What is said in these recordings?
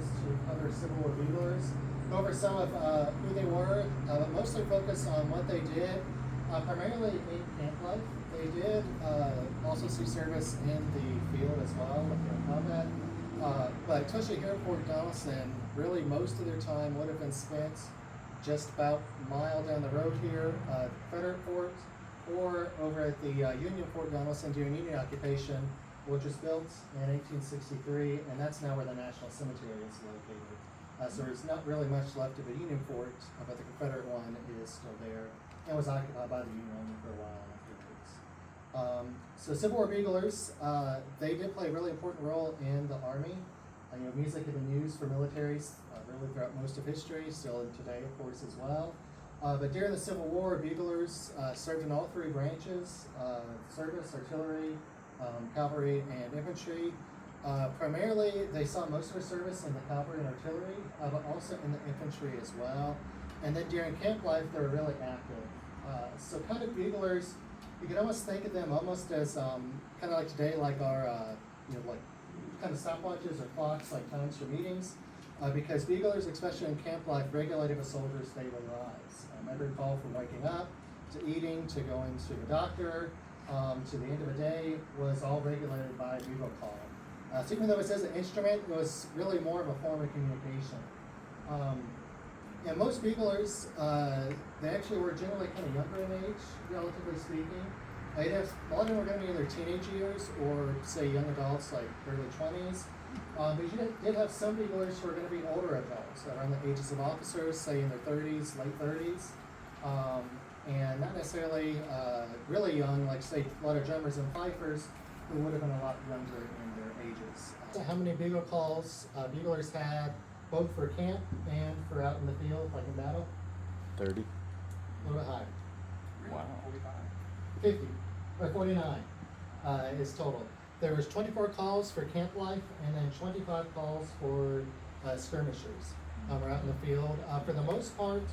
is to cover Civil War buglers, go over some of who they were, but mostly focus on what they did, primarily in camp life. They did also see service in the field as well, like in combat. But especially here at Fort Donelson, really most of their time would have been spent just about a mile down the road here, Confederate Fort, or over at the Union Fort Donelson during Union occupation, which was built in 1863, and that's now where the National Cemetery is located. So there's not really much left of the Union Fort, but the Confederate one is still there and was occupied by the Union Army for a while afterwards. So Civil War buglers, they did play a really important role in the Army. Music had been used for militaries really throughout most of history, still in today, of course, as well. But during the Civil War, buglers served in all three branches, service, artillery, cavalry, and infantry. Primarily, they saw most of their service in the cavalry and artillery, but also in the infantry as well. And then during camp life, they were really active. So kind of buglers, you can almost think of them almost as kind of like today, like our, like kind of stopwatches or clocks, like times for meetings. Because buglers, especially in camp life, regulated a soldier's daily lives. Every call from waking up, to eating, to going to the doctor, to the end of the day, was all regulated by a bugle call. So even though it says an instrument, it was really more of a form of communication. Most buglers, they actually were generally kind of younger in age, relatively speaking. A lot of them were going to be in their teenage years, or say young adults, like early 20s. But you did have some buglers who were going to be older adults, around the ages of officers, say in their 30s, late 30s. And not necessarily really young, like say a lot of drummers and fifers who would have been a lot younger in their ages. So how many bugle calls buglers had, both for camp and for out in the field, like in battle? 30. A little bit higher. Wow. 50, or 49 is total. There was 24 calls for camp life, and then 25 calls for skirmishers or out in the field. For the most part,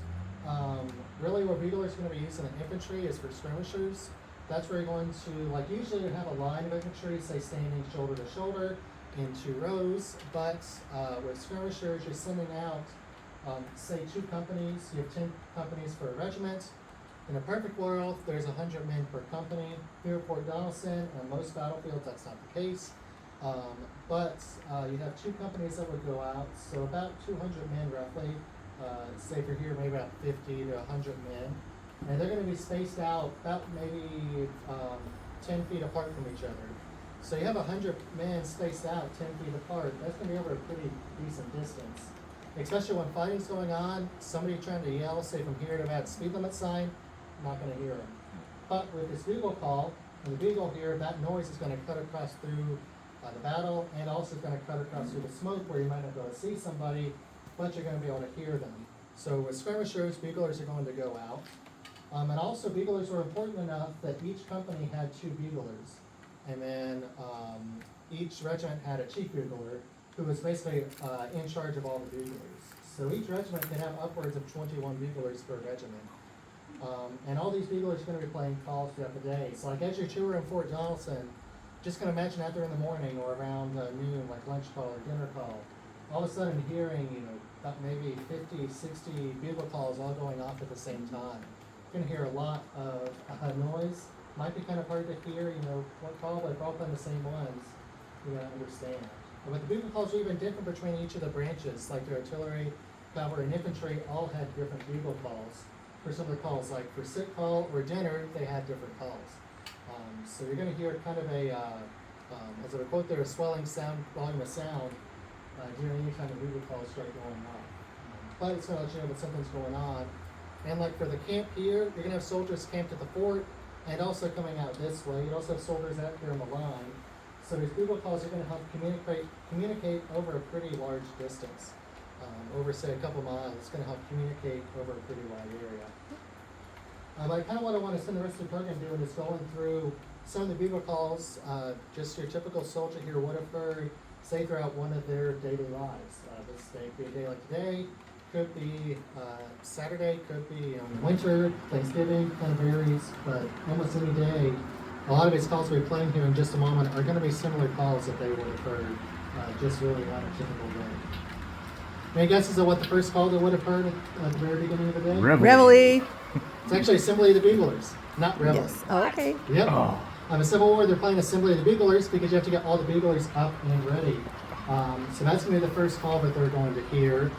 really where buglers are going to be used in the infantry is for skirmishers. That's where you're going to, like usually you have a line of infantry, say standing shoulder to shoulder in 2 rows, but with skirmishers you're sending out, say 2 companies, you have 10 companies for a regiment. In a perfect world, there's 100 men per company. Here at Fort Donelson, on most battlefields, that's not the case. But you have 2 companies that would go out, so about 200 men roughly. Say for here, maybe about 50 to 100 men. And they're going to be spaced out about maybe 10 feet apart from each other. So you have 100 men spaced out 10 feet apart. That's going to be over a pretty decent distance. Especially when fighting's going on, somebody trying to yell, say from here to that speed limit sign, not going to hear them. But with this bugle call, and the bugle here, that noise is going to cut across through the battle, and also going to cut across through the smoke where you might not be able to see somebody, but you're going to be able to hear them. So with skirmishers, buglers are going to go out. And also buglers were important enough that each company had 2 buglers. And then each regiment had a chief bugler who was basically in charge of all the buglers. So each regiment can have upwards of 21 buglers per regiment. And all these buglers are going to be playing calls throughout the day. So like as you're touring Fort Donelson, just going to imagine out there in the morning or around noon, like lunch call or dinner call, all of a sudden hearing, about maybe 50, 60 bugle calls all going off at the same time. You're going to hear a lot of noise. Might be kind of hard to hear, what call, but if we're all playing the same ones, you got to understand. But the bugle calls are even different between each of the branches, like the artillery, cavalry, and infantry all had different bugle calls. For some of the calls, like for sick call or dinner, they had different calls. So you're going to hear kind of a, as I would quote there, a swelling sound, volume of sound during any time the bugle calls start going off. But it's going to let you know that something's going on. And like for the camp here, you're going to have soldiers camped at the fort and also coming out this way. You also have soldiers out here on the line. So these bugle calls are going to help communicate over a pretty large distance. Over say a couple miles, it's going to help communicate over a pretty wide area. But kind of what I want to spend the rest of the program doing is going through some of the bugle calls, just your typical soldier here would have heard, say throughout one of their daily lives. This day could be a day like today, could be Saturday, could be winter, Thanksgiving, kind of varies, but almost any day. A lot of these calls we'll be playing here in just a moment are going to be similar calls that they would have heard, just really on a typical day. Any guesses of what the first call they would have heard at the very beginning of the day? Reveille. It's actually Assembly of the Buglers, not Reveille. Yes. Oh, okay. Yep. Oh. On the Civil War, they're playing Assembly of the Buglers because you have to get all the buglers up and ready. So that's going to be the first call that they're going to hear.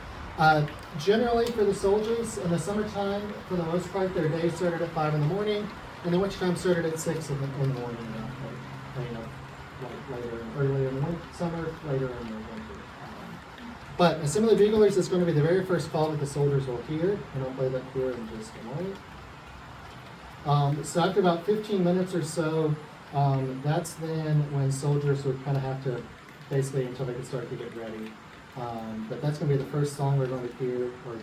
Generally, for the soldiers in the summertime, for the most part, their day started at 5 in the morning, and the winter time started at 6 in the morning. Earlier in the summer, later in the winter. But Assembly of the Buglers is going to be the very first call that the soldiers will hear, and I'll play that here in just a moment. So after about 15 minutes or so, that's then when soldiers would kind of have to, basically until they can start to get ready. But that's going to be the first song we're going to hear, or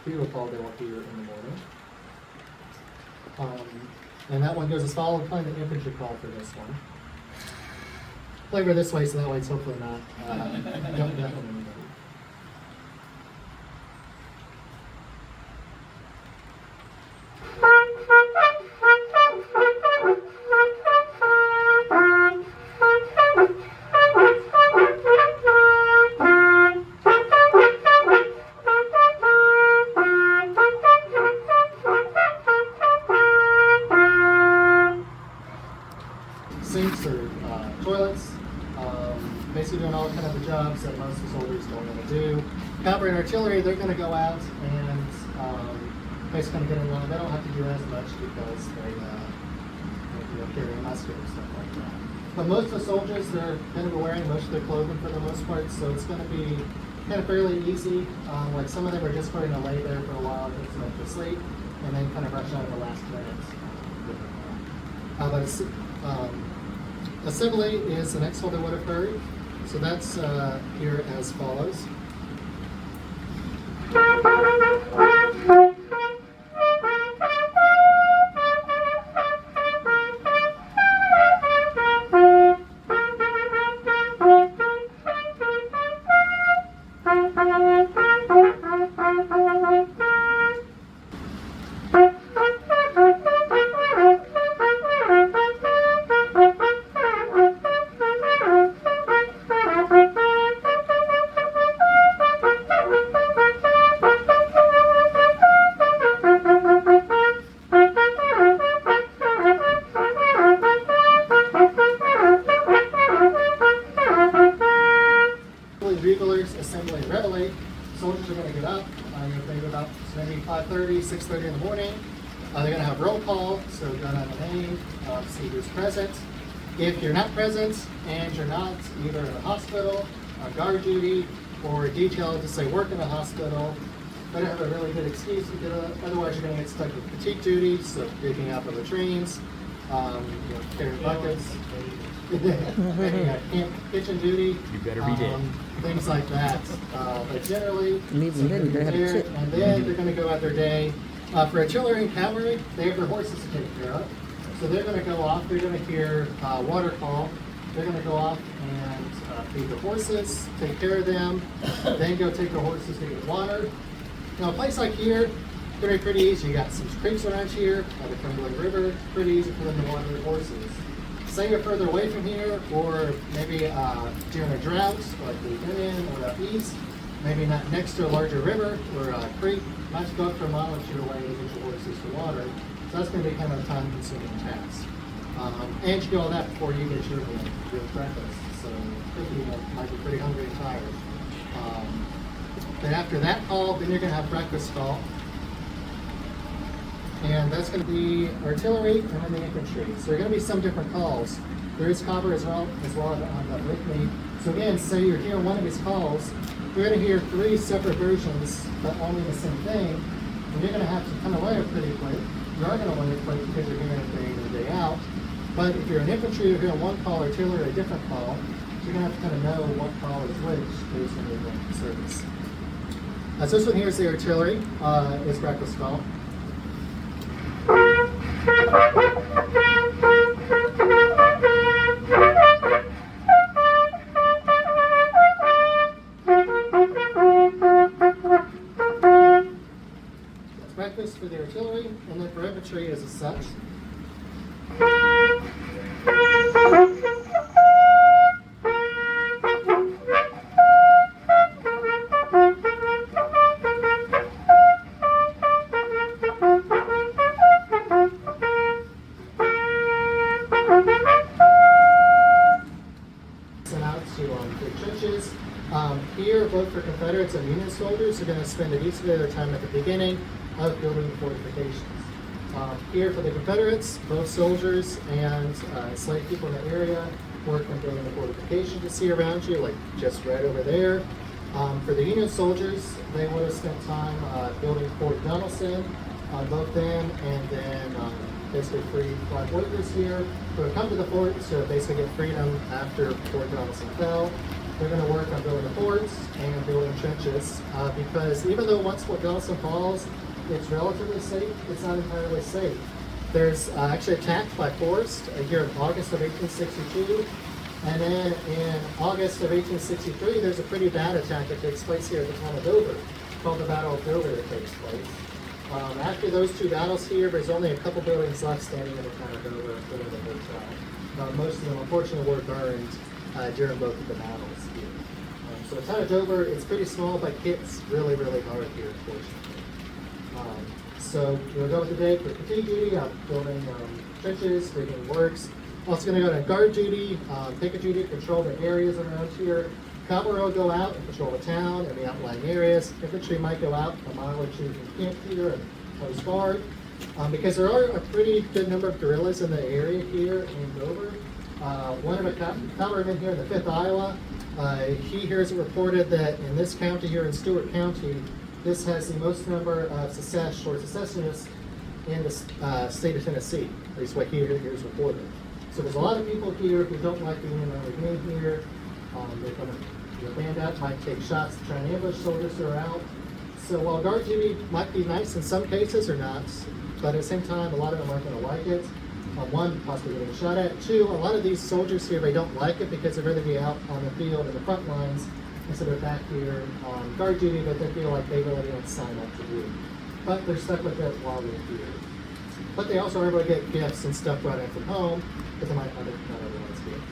bugle call they will hear in the morning. And that one goes as follows. We're playing the infantry call for this one. Play over this way, so that way it's hopefully not don't deafen anybody. Sinks or toilets, basically doing all kind of the jobs that most of the soldiers don't want to do. Cavalry and artillery, they're going to go out and basically kind of get along. They don't have to do as much because they carry a musket and stuff like that. But most of the soldiers, they're going to be wearing most of their clothing for the most part, so it's going to be kind of fairly easy. Like some of them are just going to lay there for a while, get some extra sleep, and then kind of rush out at the last minute. Assembly is the next one they would have heard. So that's here as follows. Buglers, assembly, and reveille. Soldiers are going to get up. Maybe about maybe 5:30, 6:30 in the morning. They're going to have roll call, so go down the name, see who's present. If you're not present and you're not either in a hospital, on guard duty, or detailed to say work in a hospital, better have a really good excuse to get up. Otherwise, you're going to get stuck with fatigue duty, so picking up on the trains, carrying buckets. Camp kitchen duty. You better be dead. Things like that. But generally, Even then, they have to sit. and then they're going to go out their day. For artillery and cavalry, they have their horses to take care of. So they're going to go off. They're going to hear water call. They're going to go off and feed the horses, take care of them, then go take the horses to get water. Now, a place like here, it's going to be pretty easy. You got some creeks around here, the Cumberland River. Pretty easy for them to water their horses. Say you're further away from here, or maybe during a drought, like we've been in, or up east, maybe not next to a larger river or a creek, might have to go up for a mile or two away to get your horses to water. So that's going to be kind of a time-consuming task. And you do all that before you get your breakfast. So you might be pretty hungry and tired. Then after that call, then you're going to have breakfast call. And that's going to be artillery and then the infantry. So there are going to be some different calls. There is cover as well on that with me. So again, say you're hearing one of these calls, you're going to hear 3 separate versions, but only the same thing. And you're going to have to kind of learn it pretty quick. You are going to learn it quick because you're hearing it day in and day out. But if you're an infantry, you're hearing one call, artillery, a different call. So you're going to have to kind of know what call is which based on your rank of service. So this one here is the artillery. It's breakfast call. That's breakfast for the artillery, and then for infantry is as such. both for Confederates and Union soldiers, are going to spend a decent bit of their time at the beginning of building the fortifications. Here for the Confederates, both soldiers and enslaved people in the area work on building the fortifications you see around you, like just right over there. For the Union soldiers, they would have spent time building Fort Donelson on both them, and then basically free black workers here who would come to the fort to basically get freedom after Fort Donelson fell. They're going to work on building the forts and building trenches because even though once Fort Donelson falls, it's relatively safe, it's not entirely safe. There's actually attacked by Forrest here in August of 1862. And then in August of 1863, there's a pretty bad attack that takes place here at the town of Dover, called the Battle of Dover that takes place. After those two battles here, there's only a couple buildings left standing in the town of Dover, including the hotel. Most of them, unfortunately, were burned during both of the battles here. So the town of Dover, it's pretty small, but hits really, really hard here, unfortunately. So we'll go with the day for fatigue duty, building trenches, rigging works. Also going to go to guard duty, picket duty, control the areas around here. Cavalry will go out and patrol the town and the outlying areas. Infantry might go out a mile or two from camp here and post guard. Because there are a pretty good number of guerrillas in the area here in Dover. One of the cavalrymen here in the 5th Iowa, he hears it reported that in this county here in Stewart County, this has the most number of secessionists in the state of Tennessee, at least what he hears reported. So there's a lot of people here who don't like the Union Army being here. They're going to band out, might take shots to try and ambush soldiers who are out. So while guard duty might be nice in some cases or not, but at the same time, a lot of them aren't going to like it. One, possibly getting shot at. Two, a lot of these soldiers here, they don't like it because they'd rather be out on the field in the front lines instead of back here on guard duty that they feel like they really didn't sign up to do. But they're stuck with it while they're here. But they also are able to get gifts and stuff brought in from home, but they might not otherwise get.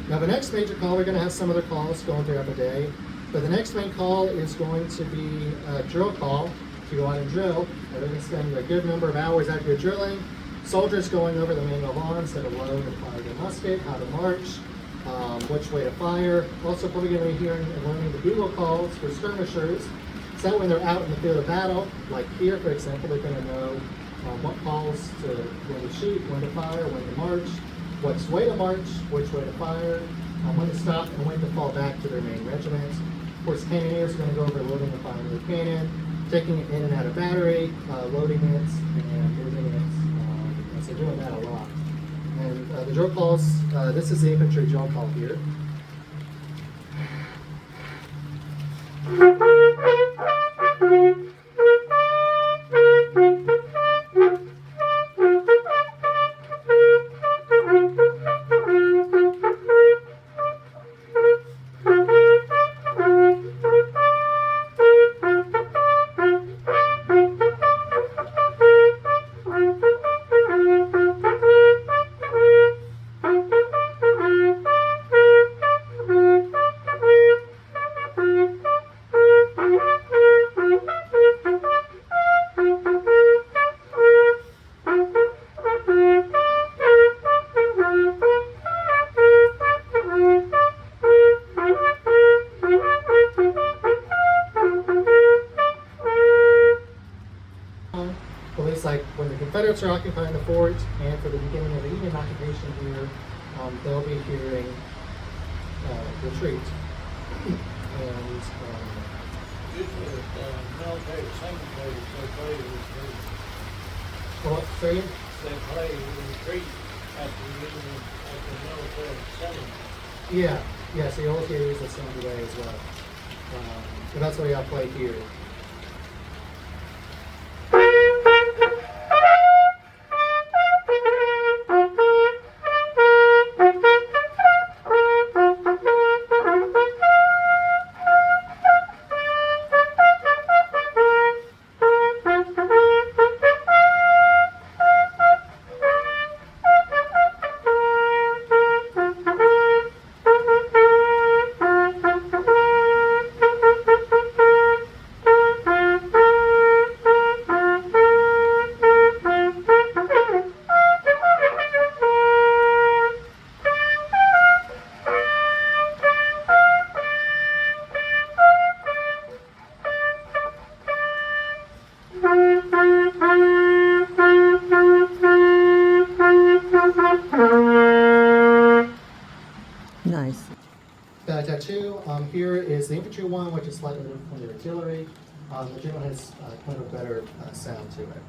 Now the next major call, we're going to have some other calls going throughout the day, but the next main call is going to be a drill call to go out and drill. They're going to spend a good number of hours out here drilling. Soldiers going over the manual arms that are load and fire the musket, how to march, which way to fire. Also probably going to be hearing and learning the bugle calls for skirmishers. So that when they're out in the field of battle, like here for example, they're going to know what calls to when to shoot, when to fire, when to march, which way to march, which way to fire, when to stop, and when to fall back to their main regiment. Of course, cannoneers are going to go over loading and firing the cannon, taking it in and out of battery, loading it, and moving it. So doing that a lot. And the drill calls, this is the infantry drill call here. Like when the Confederates are occupying the fort and for the beginning of the Union occupation here, they'll be hearing retreat. And usually military cemeteries, they play retreat. well, say it. They play retreat at the military cemetery. Yeah, so you always get used the same way as well. And that's why I'll play here. Here is the infantry one, which is slightly different from the artillery. The German has kind of a better sound to it.